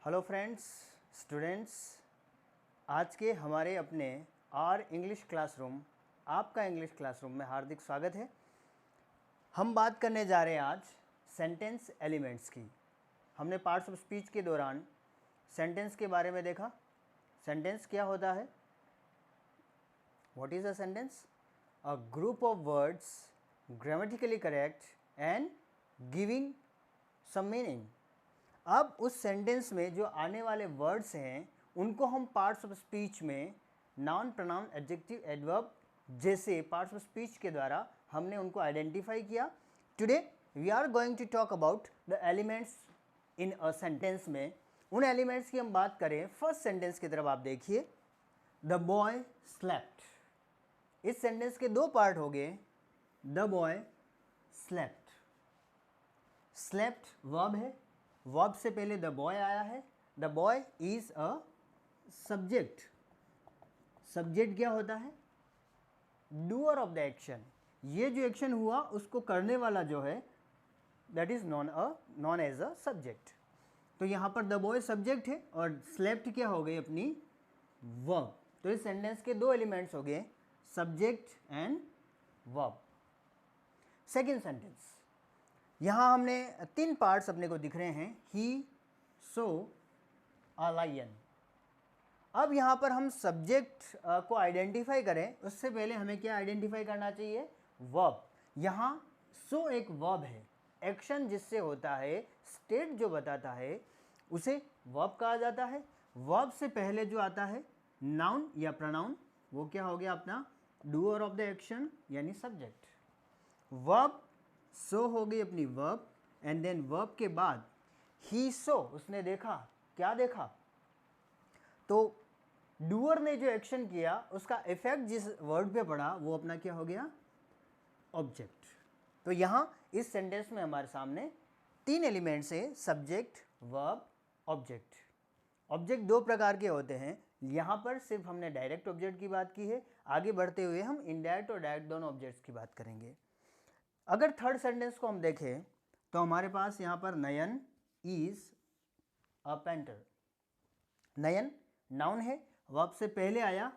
Hello friends, students, आज के हमारे अपने आर इंग्लिश क्लासरूम, आपका इंग्लिश क्लासरूम में हार्दिक स्वागत है। हम बात करने जा रहे हैं आज सेंटेंस एलिमेंट्स की। हमने पार्ट्स ऑफ स्पीच के दौरान सेंटेंस के बारे में देखा। सेंटेंस क्या होता है? What is a sentence? A group of words grammatically correct and giving some meaning. अब उस सेंटेंस में जो आने वाले वर्ड्स हैं उनको हम पार्ट्स ऑफ स्पीच में नाउन, प्रोनाउन, एडजेक्टिव, एडवर्ब जैसे पार्ट्स ऑफ स्पीच के द्वारा हमने उनको आइडेंटिफाई किया। Today we are going to talk about the elements in a sentence में। उन एलिमेंट्स की हम बात करें। फर्स्ट सेंटेंस की तरफ आप देखिए, द बॉय स्लेप्ट। इस सेंटेंस के दो पार्ट हो गए। The boy slept, slept verb है, वर्ब से पहले द बॉय आया है। The boy is a subject. Subject क्या होता है? Doer of the action. ये जो एक्शन हुआ उसको करने वाला जो है that is known as a subject. तो यहाँ पर द बॉय सब्जेक्ट है और स्लेप्ट क्या हो गई अपनी वर्ब। तो इस सेंटेंस के दो एलिमेंट्स हो गए, subject and verb. Second sentence, यहाँ हमने तीन पार्ट्स अपने को दिख रहे हैं, ही, सो, अ लायन। अब यहाँ पर हम सब्जेक्ट को आइडेंटिफाई करें उससे पहले हमें क्या आइडेंटिफाई करना चाहिए? वर्ब। यहाँ सो एक वर्ब है, एक्शन जिससे होता है, स्टेट जो बताता है उसे वर्ब कहा जाता है। वर्ब से पहले जो आता है नाउन या प्रोनाउन, वो क्या हो गया अपना डूअर ऑफ द एक्शन यानी सब्जेक्ट। वर्ब सो हो गई अपनी वर्ब, एंड देन वर्ब के बाद ही सो, उसने देखा। क्या देखा? तो डूअर ने जो एक्शन किया उसका इफेक्ट जिस वर्ड पे पड़ा वो अपना क्या हो गया? ऑब्जेक्ट। तो यहाँ इस सेंटेंस में हमारे सामने तीन एलिमेंट्स है, सब्जेक्ट, वर्ब, ऑब्जेक्ट। ऑब्जेक्ट दो प्रकार के होते हैं। यहाँ पर सिर्फ हमने डायरेक्ट ऑब्जेक्ट की बात की है, आगे बढ़ते हुए हम इनडायरेक्ट और डायरेक्ट दोनों ऑब्जेक्ट्स की बात करेंगे। अगर थर्ड सेंटेंस को हम देखें तो हमारे पास यहाँ पर Nayan is a painter. Nayan noun है, वर्ब से पहले आया,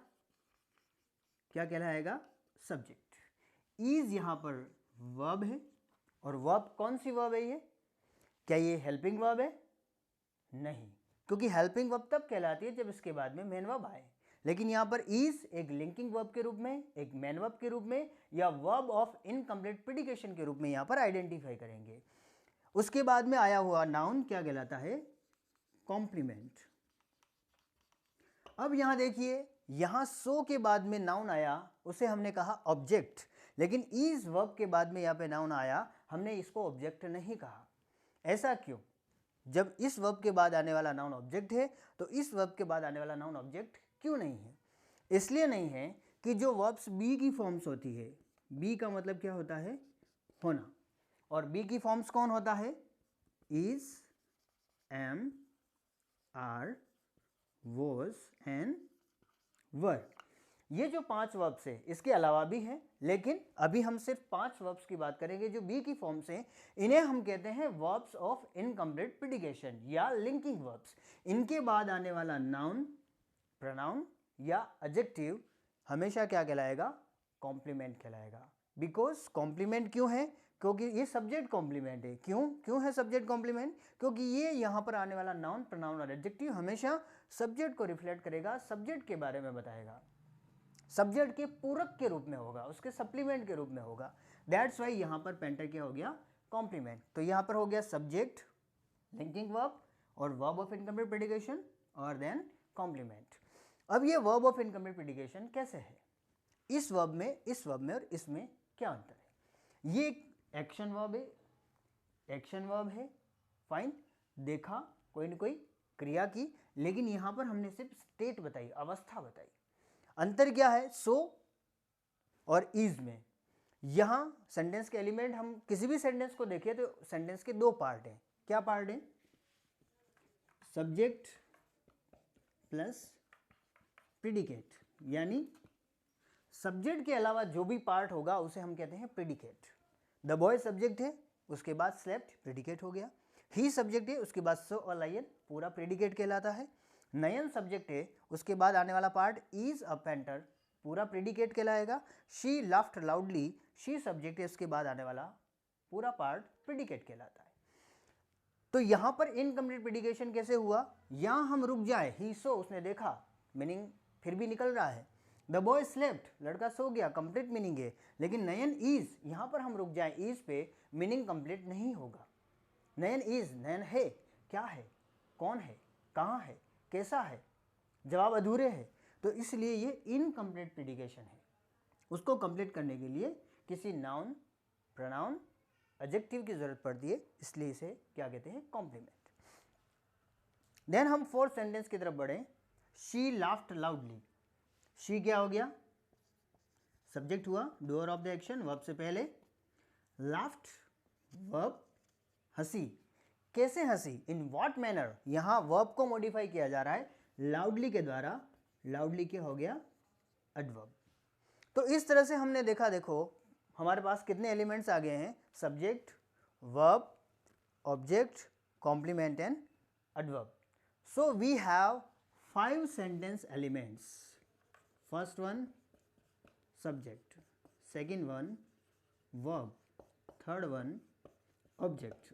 क्या कहलाएगा? सब्जेक्ट। इज यहाँ पर वर्ब है, और वर्ब कौन सी वर्ब है ये? क्या ये हेल्पिंग वर्ब है? नहीं, क्योंकि हेल्पिंग वर्ब तब कहलाती है जब इसके बाद में मेन वर्ब आए। लेकिन यहाँ पर इज एक लिंकिंग वर्ब के रूप में, एक मेन वर्ब के रूप में, या वर्ब ऑफ इनकम्प्लीट प्रीडिकेशन के रूप में यहाँ पर आइडेंटिफाई करेंगे। उसके बाद में आया हुआ नाउन क्या कहलाता है? कॉम्प्लीमेंट। अब यहाँ देखिए, यहाँ सो के बाद में नाउन आया, उसे हमने कहा ऑब्जेक्ट। लेकिन इज वर्ब के बाद में यहाँ पे नाउन आया, हमने इसको ऑब्जेक्ट नहीं कहा। ऐसा क्यों? जब इस वर्ब के बाद आने वाला नाउन ऑब्जेक्ट है तो इस वर्ब के बाद आने वाला नाउन ऑब्जेक्ट क्यों नहीं है? इसलिए नहीं है कि जो वर्ब्स बी की फॉर्म्स होती है, बी का मतलब क्या होता है? होना। और बी की फॉर्म्स कौन होता है? Is, am, are, was and were. ये जो पांच वर्ब्स है इसके अलावा भी हैं, लेकिन अभी हम सिर्फ पांच वर्ब्स की बात करेंगे जो बी की फॉर्म से। इन्हें हम कहते हैं वर्ब्स ऑफ इनकम्प्लीट प्रीडिकेशन या लिंकिंग वर्ब्स। इनके बाद आने वाला नाउन, प्रोनाउन या एडजेक्टिव हमेशा क्या कहलाएगा? कॉम्प्लीमेंट कहलाएगा। बिकॉज कॉम्प्लीमेंट क्यों है? क्योंकि ये सब्जेक्ट कॉम्प्लीमेंट है। क्यों है सब्जेक्ट कॉम्प्लीमेंट? क्योंकि ये यहाँ पर आने वाला नाउन, प्रोनाउन और एडजेक्टिव हमेशा सब्जेक्ट को रिफ्लेक्ट करेगा, सब्जेक्ट के बारे में बताएगा, सब्जेक्ट के पूरक के रूप में होगा, उसके सप्लीमेंट के रूप में होगा। दैट्स वाई यहाँ पर पेंटर क्या हो गया? कॉम्प्लीमेंट। तो यहाँ पर हो गया सब्जेक्ट, लिंकिंग वर्ब और वर्ब ऑफ इनकम्प्लीट प्रीडिकेशन और देन कॉम्प्लीमेंट। अब ये वर्ब ऑफ इनकम्प्लीट प्रीडिकेशन कैसे है? इस वर्ब में और इसमें क्या अंतर है? ये एक्शन वर्ब है, एक्शन वर्ब है, फाइन, देखा, कोई न कोई क्रिया की, लेकिन यहाँ पर हमने सिर्फ स्टेट बताई, अवस्था बताई। अंतर क्या है सो और इज में? यहां सेंटेंस के एलिमेंट, हम किसी भी सेंटेंस को देखें तो सेंटेंस के दो पार्ट हैं। क्या पार्ट है? सब्जेक्ट प्लस प्रीडिकेट, यानी सब्जेक्ट के अलावा जो भी पार्ट होगा उसे हम कहते हैं प्रीडिकेट। द बॉय सब्जेक्ट है, उसके बाद स्लेप्ट प्रीडिकेट हो गया। ही सब्जेक्ट है, उसके बाद सो और लायन पूरा प्रेडिकेट कहलाता है। नयन सब्जेक्ट है, उसके बाद आने वाला पार्ट इज अ पेंटर पूरा प्रेडिकेट कहलाएगा। She laughed loudly, she subject है, उसके बाद आने वाला पूरा पार्ट प्रेडिकेट कहलाता है। तो यहाँ पर इनकम्प्लीट प्रेडिकेशन कैसे हुआ, यहाँ हम रुक जाए, ही सो उसने देखा, मीनिंग फिर भी निकल रहा है। द बॉय स्लेप्ट लड़का सो गया, कंप्लीट मीनिंग है। लेकिन नयन इज, यहाँ पर हम रुक जाए इज पे, मीनिंग कंप्लीट नहीं होगा। नयन इज, नयन है, क्या है, कौन है, कहाँ है, कैसा है, जवाब अधूरे है, तो इसलिए ये इनकम्प्लीट प्रेडिकेशन है। उसको कंप्लीट करने के लिए किसी नाउन, प्रोनाउन, एडजेक्टिव की जरूरत पड़ती है, इसलिए इसे क्या कहते हैं, कॉम्प्लीमेंट। देन हम फोर्थ सेंटेंस की तरफ बढ़े। शी लाफ्ड लाउडली, शी क्या हो गया, सब्जेक्ट हुआ, doer of the action, verb से पहले। लाफ्ड वर्ब, हंसी, कैसे हंसी, इन व्हाट मैनर, यहां वर्ब को मॉडिफाई किया जा रहा है लाउडली के द्वारा, लाउडली क्या हो गया, एडवर्ब। तो इस तरह से हमने देखा, देखो हमारे पास कितने एलिमेंट्स आ गए हैं, subject, verb, object, complement and adverb. So we have 5 sentence elements. First one subject, second one verb, third one object.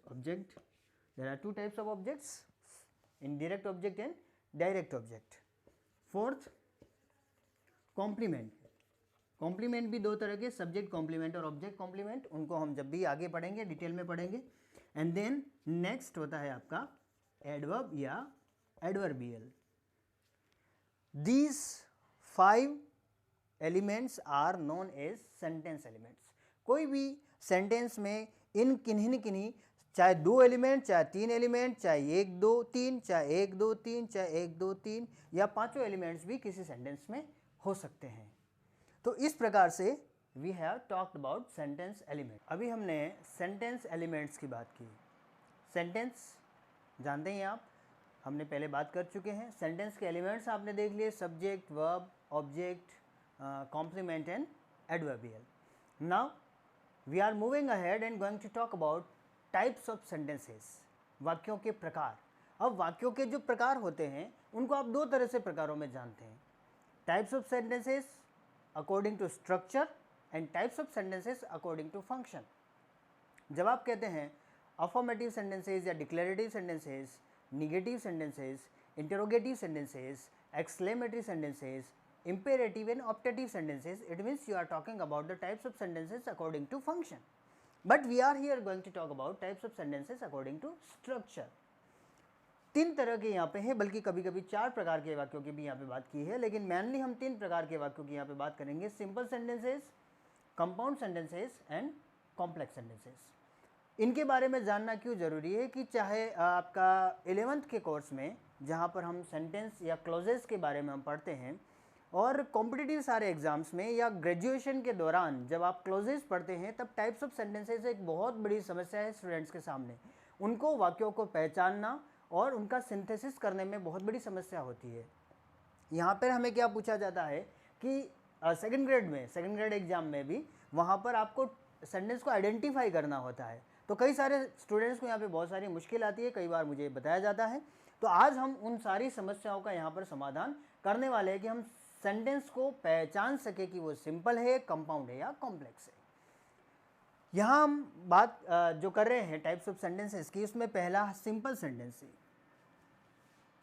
There are 2 types of objects, indirect object and direct object. Fourth complement, complement भी 2 तरह के, subject complement और object complement, उनको हम जब भी आगे पढ़ेंगे डिटेल में पढ़ेंगे। एंड देन नेक्स्ट होता है आपका एडवर्ब या adverbial. These 5 elements are known as sentence elements. कोई भी सेंटेंस में इन किन्हीं चाहे 2 एलिमेंट, चाहे 3 एलिमेंट, चाहे 1 2 3, चाहे 1 2 3, चाहे 1 2 3 या 5 एलिमेंट्स भी किसी सेंटेंस में हो सकते हैं। तो इस प्रकार से we have talked about sentence element. अभी हमने सेंटेंस एलिमेंट्स की बात की। सेंटेंस जानते हैं आप, हमने पहले बात कर चुके हैं। सेंटेंस के एलिमेंट्स आपने देख लिए, subject, verb, object, complement and adverbial. Now we are moving ahead and going to talk about types of sentences. वाक्यों के प्रकार। अब वाक्यों के जो प्रकार होते हैं उनको आप 2 तरह से प्रकारों में जानते हैं, types of sentences according to structure and types of sentences according to function. जब आप कहते हैं अफर्मेटिव सेंटेंसेस या declarative sentences, negative sentences, interrogative sentences, exclamatory sentences, imperative and optative sentences, it means you are talking about the types of sentences according to function. But we are here going to talk about types of sentences according to structure. 3 तरह के यहाँ पे हैं, बल्कि कभी कभी 4 प्रकार के वाक्यों की भी यहाँ पे बात की है, लेकिन मेनली हम 3 प्रकार के वाक्यों की यहाँ पे बात करेंगे, simple sentences, compound sentences and complex sentences. इनके बारे में जानना क्यों ज़रूरी है कि चाहे आपका 11th के कोर्स में जहाँ पर हम सेंटेंस या क्लोजेस के बारे में हम पढ़ते हैं, और कॉम्पिटिटिव सारे एग्जाम्स में या ग्रेजुएशन के दौरान जब आप क्लोजेस पढ़ते हैं, तब टाइप्स ऑफ सेंटेंसेस एक बहुत बड़ी समस्या है स्टूडेंट्स के सामने। उनको वाक्यों को पहचानना और उनका सिंथेसिस करने में बहुत बड़ी समस्या होती है। यहाँ पर हमें क्या पूछा जाता है कि सेकंड ग्रेड एग्जाम में भी वहाँ पर आपको सेंटेंस को आइडेंटिफाई करना होता है। तो कई सारे स्टूडेंट्स को यहाँ पे बहुत सारी मुश्किल आती है, कई बार मुझे बताया जाता है। तो आज हम उन सारी समस्याओं का यहाँ पर समाधान करने वाले हैं कि हम सेंटेंस को पहचान सके कि वो सिंपल है, कंपाउंड है या कॉम्प्लेक्स है। यहाँ हम बात जो कर रहे हैं टाइप्स ऑफ सेंटेंसेस की, उसमें पहला सिंपल सेंटेंस है।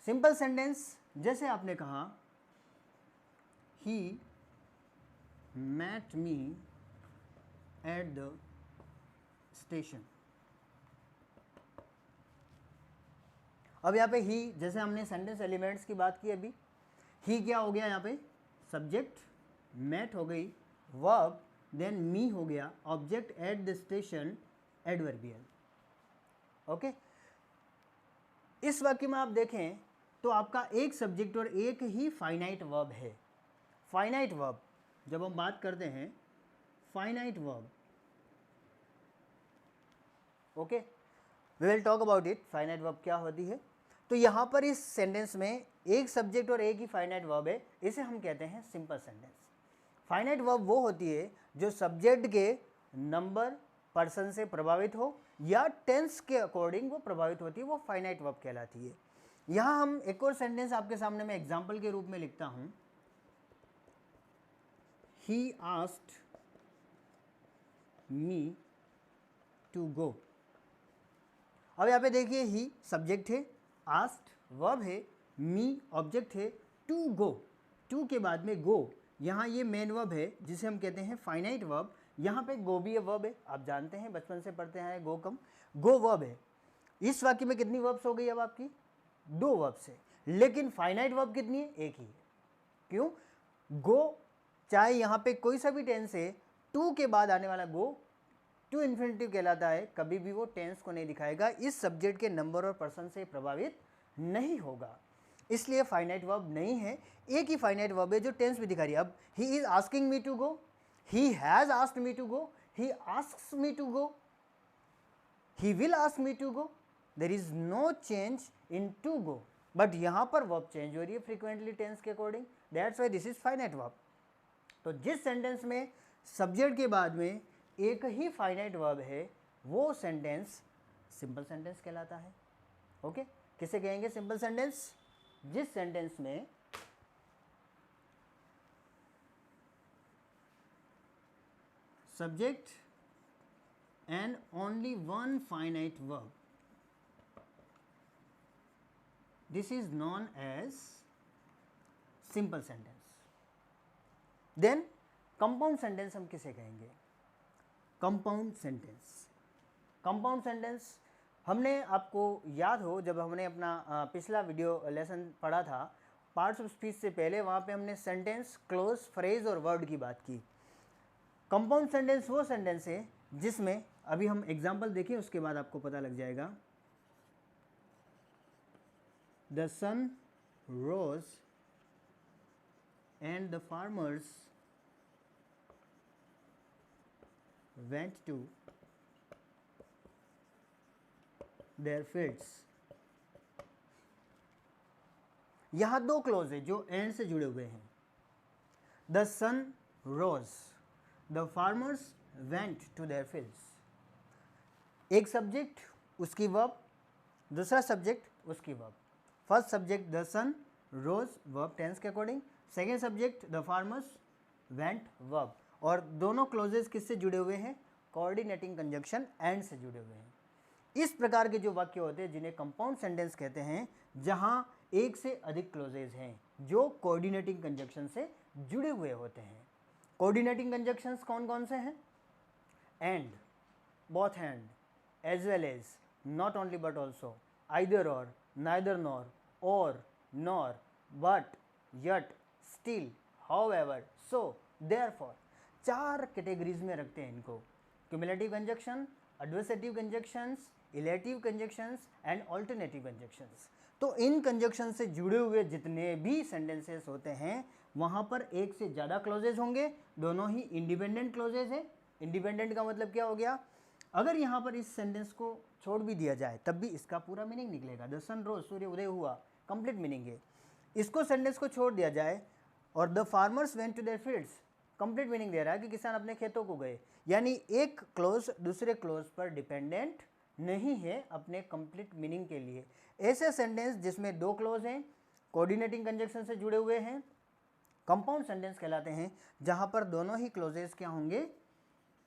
सिंपल सेंटेंस जैसे आपने कहा, ही met me at the station। अब यहाँ पे ही, जैसे हमने सेंटेंस एलिमेंट्स की बात की अभी, ही क्या हो गया यहाँ पे, सब्जेक्ट, मेट हो गई वर्ब, देन मी हो गया object, at the station adverbial. Okay, इस वाक्य में आप देखें तो आपका एक सब्जेक्ट और एक ही फाइनाइट वर्ब है। फाइनाइट वर्ब, जब हम बात करते हैं finite verb, okay, we will talk about it, finite verb क्या होती है। तो यहाँ पर इस सेंटेंस में एक सब्जेक्ट और एक ही फाइनाइट वर्ब है, इसे हम कहते हैं सिंपल सेंटेंस। फाइनाइट वर्ब वो होती है जो सब्जेक्ट के नंबर, पर्सन से प्रभावित हो या टेंस के अकॉर्डिंग वो प्रभावित होती है, वो फाइनाइट वर्ब कहलाती है। यहाँ हम एक और सेंटेंस आपके सामने मैं एग्जाम्पल के रूप में लिखता हूँ, He asked me to go। अब यहाँ पे देखिए ही सब्जेक्ट है, आस्क्ड वर्ब है, मी ऑब्जेक्ट है, टू गो, टू के बाद में गो, यहाँ ये मेन वर्ब है जिसे हम कहते हैं फाइनाइट वर्ब। यहाँ पे गो भी वर्ब है, आप जानते हैं बचपन से पढ़ते हैं गो कम, गो वर्ब है। इस वाक्य में कितनी वर्ब्स हो गई अब आपकी? 2 वर्ब्स है, लेकिन फाइनाइट वर्ब कितनी है? एक ही है। क्यों? गो चाहे यहाँ पे कोई सा भी टेंस है, टू के बाद आने वाला गो टू इन्फिनिटिव कहलाता है, कभी भी वो टेंस को नहीं दिखाएगा, इस सब्जेक्ट के नंबर और पर्सन से प्रभावित नहीं होगा, इसलिए फाइनाइट वर्ब नहीं है। एक ही फाइनाइट वर्ब है जो टेंस भी दिखा रही है। अब he is asking me to go, he has asked me to go, he asks me to go, he will ask me to go, there is no change in to go, but यहाँ पर verb change हो रही है frequently tense के according, that's why this is finite verb. तो जिस sentence में subject के बाद में एक ही फाइनाइट वर्ब है, वो सेंटेंस सिंपल सेंटेंस कहलाता है। ओके, किसे कहेंगे सिंपल सेंटेंस? जिस सेंटेंस में subject and only one finite verb, this is known as simple sentence. Then compound sentence हम किसे कहेंगे? Compound sentence. कंपाउंड सेंटेंस हमने, आपको याद हो जब हमने अपना पिछला वीडियो लेसन पढ़ा था पार्ट्स ऑफ स्पीच से पहले, वहाँ पे हमने सेंटेंस, क्लोज, फ्रेज और वर्ड की बात की। कंपाउंड सेंटेंस वो सेंटेंस है जिसमें, अभी हम एग्जाम्पल देखें उसके बाद आपको पता लग जाएगा। The sun rose and the farmers went to their fields। यहां 2 क्लोज है जो एंड से जुड़े हुए हैं। The sun rose, the farmers went to their fields. एक सब्जेक्ट उसकी वर्ब, दूसरा सब्जेक्ट उसकी verb. First subject the sun rose verb tense के according, second subject the farmers went verb, और दोनों क्लोजेस किससे जुड़े हुए हैं? कोऑर्डिनेटिंग कंजंक्शन एंड से जुड़े हुए हैं। इस प्रकार के जो वाक्य होते हैं जिन्हें कंपाउंड सेंटेंस कहते हैं, जहां एक से अधिक क्लोजेस हैं जो कोऑर्डिनेटिंग कंजंक्शन से जुड़े हुए होते हैं। कोऑर्डिनेटिंग कंजंक्शंस कौन कौन से हैं? And, both and, as well as, not only but also, either or, neither nor, or, nor, but, yet, still, however, so, therefore. 4 categories में रखते हैं इनको, cumulative conjunction, adversative conjunctions, illative conjunctions and alternative conjunctions. तो इन conjunction से जुड़े हुए जितने भी सेंटेंसेस होते हैं वहाँ पर एक से ज़्यादा क्लोजेज होंगे, दोनों ही इंडिपेंडेंट क्लोजेज हैं। इंडिपेंडेंट का मतलब क्या हो गया? अगर यहाँ पर इस सेंटेंस को छोड़ भी दिया जाए तब भी इसका पूरा मीनिंग निकलेगा। द सन रोज, सूर्य उदय हुआ, कंप्लीट मीनिंग है। इसको सेंटेंस को छोड़ दिया जाए और the farmers went to their fields, complete meaning दे रहा है कि किसान अपने खेतों को गए, यानी एक क्लोज दूसरे क्लोज पर डिपेंडेंट नहीं है अपने कंप्लीट मीनिंग के लिए। ऐसे सेंटेंस जिसमें 2 क्लोज हैं, कोऑर्डिनेटिंग कंजंक्शन से जुड़े हुए हैं, कंपाउंड सेंटेंस कहलाते हैं, जहां पर दोनों ही क्लोजेस क्या होंगे?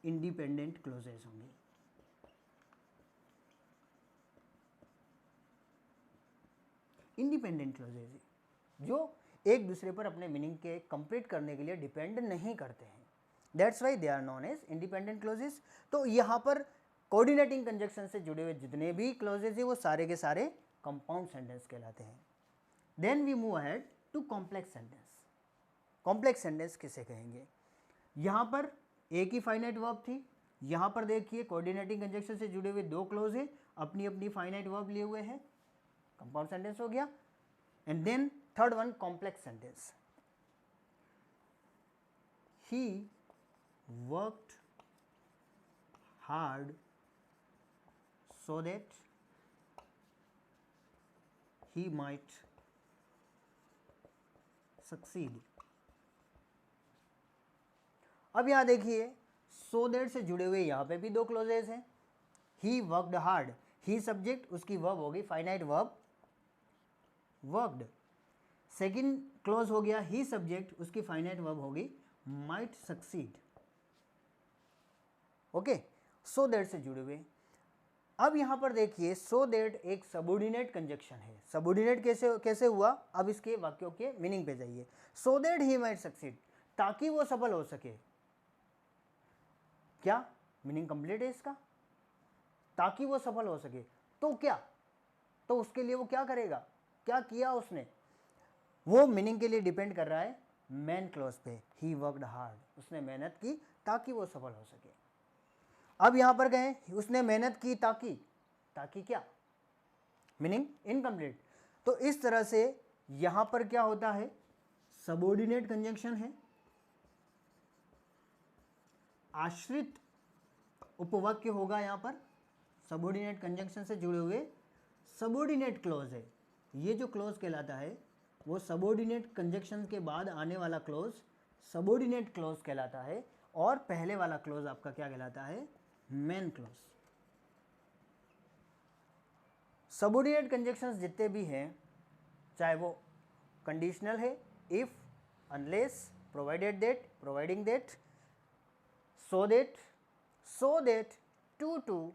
इंडिपेंडेंट क्लोजेस होंगे। इंडिपेंडेंट क्लोजेस जो एक दूसरे पर अपने मीनिंग के कंप्लीट करने के लिए डिपेंड नहीं करते हैं, that's why they are known as independent clauses. तो यहाँ पर कोऑर्डिनेटिंग कंजंक्शन से जुड़े हुए जितने भी क्लोजेस हैं वो सारे के सारे कंपाउंड सेंटेंस कहलाते हैं। Then we move ahead to complex sentence. Complex sentence किसे कहेंगे? यहाँ पर एक ही फाइनाइट वर्ब थी, यहाँ पर देखिए कोऑर्डिनेटिंग कंजंक्शन से जुड़े हुए 2 क्लोज हैं, अपनी अपनी फाइनाइट वर्ब लिए हुए हैं, कंपाउंड सेंटेंस हो गया। And then third one, complex sentence. He worked hard so that he might succeed। अब यहाँ देखिए सो दैट से जुड़े हुए यहाँ पे भी दो क्लोजेस हैं। ही वर्कड हार्ड, ही सब्जेक्ट, उसकी वर्ब होगी finite verb worked. Second close हो गया ही सब्जेक्ट, उसकी फाइनाइट वर्ब होगी might succeed. Okay, so that से जुड़े हुए। अब यहां पर देखिए सो दैट एक सबऑर्डिनेट कंजक्शन है। सबऑर्डिनेट कैसे कैसे हुआ, अब इसके वाक्यों के मीनिंग पे जाइए। So that he might succeed, ताकि वो सफल हो सके। क्या मीनिंग कंप्लीट है इसका? ताकि वो सफल हो सके तो क्या, तो उसके लिए वो क्या करेगा, क्या किया उसने, वो मीनिंग के लिए डिपेंड कर रहा है मेन क्लॉज पे। ही वर्कड हार्ड, उसने मेहनत की ताकि वो सफल हो सके। अब यहां पर गए उसने मेहनत की ताकि, ताकि क्या, मीनिंग इनकम्प्लीट। तो इस तरह से यहां पर क्या होता है, सबऑर्डिनेट कंजंक्शन है, आश्रित उपवाक्य होगा यहां पर, सबऑर्डिनेट कंजंक्शन से जुड़े हुए सबऑर्डिनेट क्लॉज है। ये जो क्लॉज कहलाता है वो सबऑर्डिनेट कंजंक्शन के बाद आने वाला क्लॉज सबऑर्डिनेट क्लॉज कहलाता है, और पहले वाला क्लॉज आपका क्या कहलाता है, मेन क्लॉज। सबऑर्डिनेट कंजंक्शंस जितने भी हैं, चाहे वो कंडीशनल है, if, unless, provided that, providing that, so that, to,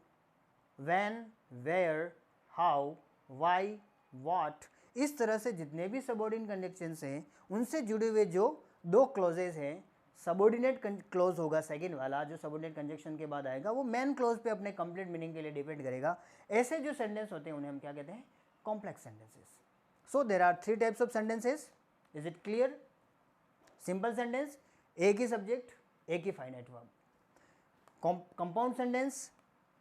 when, where, how, why, what, इस तरह से जितने भी सबऑर्डिनेट कंजंक्शंस हैं उनसे जुड़े हुए जो दो क्लॉजेज हैं, सबऑर्डिनेट क्लॉज होगा सेकंड वाला जो सबऑर्डिनेट कंजंक्शन के बाद आएगा, वो मेन क्लॉज पे अपने कंप्लीट मीनिंग के लिए डिपेंड करेगा। ऐसे जो सेंटेंस होते हैं उन्हें हम क्या कहते हैं, complex sentences. So there are 3 types of sentences. Is it clear? Simple sentence, एक ही सब्जेक्ट, एक ही फाइनाइट वर्ब। कंपाउंड सेंटेंस,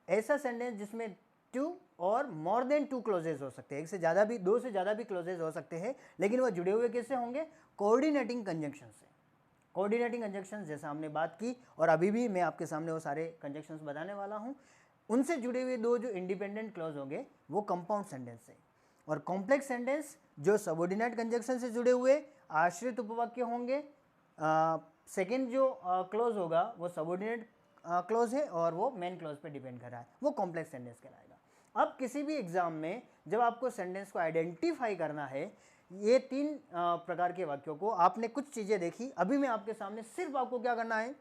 ऐसा सेंटेंस जिसमें 2 और मोर देन 2 क्लोजेज हो सकते हैं, एक से ज़्यादा भी, 2 से ज़्यादा भी क्लोजेज हो सकते हैं, लेकिन वो जुड़े हुए कैसे होंगे, कोऑर्डिनेटिंग कंजंक्शन से। कोऑर्डिनेटिंग कंजंक्शंस जैसा हमने बात की, और अभी भी मैं आपके सामने वो सारे कंजंक्शंस बताने वाला हूँ, उनसे जुड़े हुए दो जो इंडिपेंडेंट क्लॉज होंगे वो कंपाउंड सेंटेंस है। और कॉम्प्लेक्स सेंटेंस जो सबऑर्डिनेट कंजंक्शन से जुड़े हुए आश्रित उपवाक्य होंगे। सेकंड जो क्लॉज होगा वो सबऑर्डिनेट क्लॉज है और वो मेन क्लॉज पे डिपेंड कर रहा है, वो कॉम्प्लेक्स सेंटेंस कहलाएगा। अब किसी भी एग्जाम में जब आपको सेंटेंस को आइडेंटिफाई करना है, ये 3 प्रकार के वाक्यों को, आपने कुछ चीज़ें देखी, अभी मैं आपके सामने सिर्फ आपको क्या करना है,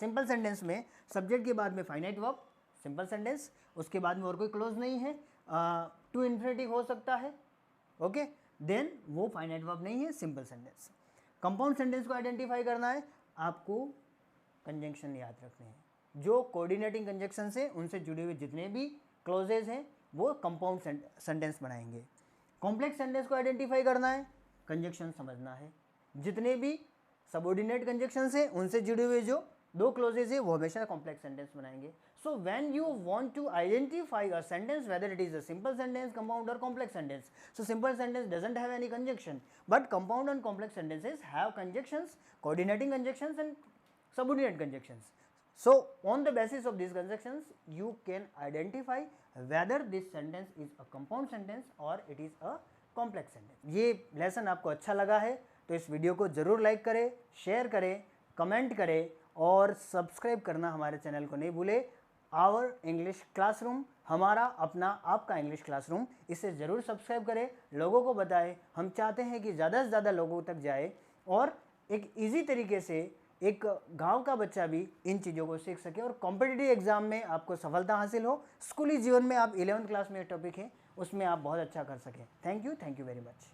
सिंपल सेंटेंस में सब्जेक्ट के बाद में फाइनाइट वर्ब, सिंपल सेंटेंस, उसके बाद में और कोई क्लोज नहीं है, टू इन्फिनिटिव हो सकता है, ओके, देन वो फाइनाइट वर्ब नहीं है, सिंपल सेंटेंस। कंपाउंड सेंटेंस को आइडेंटिफाई करना है, आपको कंजंक्शन याद रखने हैं, जो कोऑर्डिनेटिंग कंजंक्शन से उनसे जुड़े हुए जितने भी क्लोजेज हैं वो कंपाउंड सेंटेंस बनाएंगे। कॉम्प्लेक्स सेंटेंस को आइडेंटिफाई करना है, कंजंक्शन समझना है, जितने भी सबऑर्डिनेट कंजंक्शंस हैं उनसे जुड़े हुए जो दो क्लोजेज है वो हमेशा कॉम्प्लेक्स सेंटेंस बनाएंगे। So when you want to identify a sentence whether it is a simple sentence, compound or complex sentence, so simple sentence doesn't have any conjunction, but compound and complex sentences have conjunctions, coordinating conjunctions and subordinate conjunctions. So on the basis of these conjunctions you can identify whether this sentence is a compound sentence or it is a complex sentence. ये lesson आपको अच्छा लगा है तो इस video को ज़रूर like करें, शेयर करें, कमेंट करें और सब्सक्राइब करना हमारे चैनल को नहीं भूले। आवर इंग्लिश क्लासरूम, हमारा अपना आपका इंग्लिश क्लासरूम, इसे ज़रूर सब्सक्राइब करें, लोगों को बताएं। हम चाहते हैं कि ज़्यादा से ज़्यादा लोगों तक जाए और एक ईजी तरीके से एक गांव का बच्चा भी इन चीज़ों को सीख सके और कॉम्पिटिटिव एग्जाम में आपको सफलता हासिल हो। स्कूली जीवन में आप 11th क्लास में टॉपिक है उसमें आप बहुत अच्छा कर सकें। Thank you very much.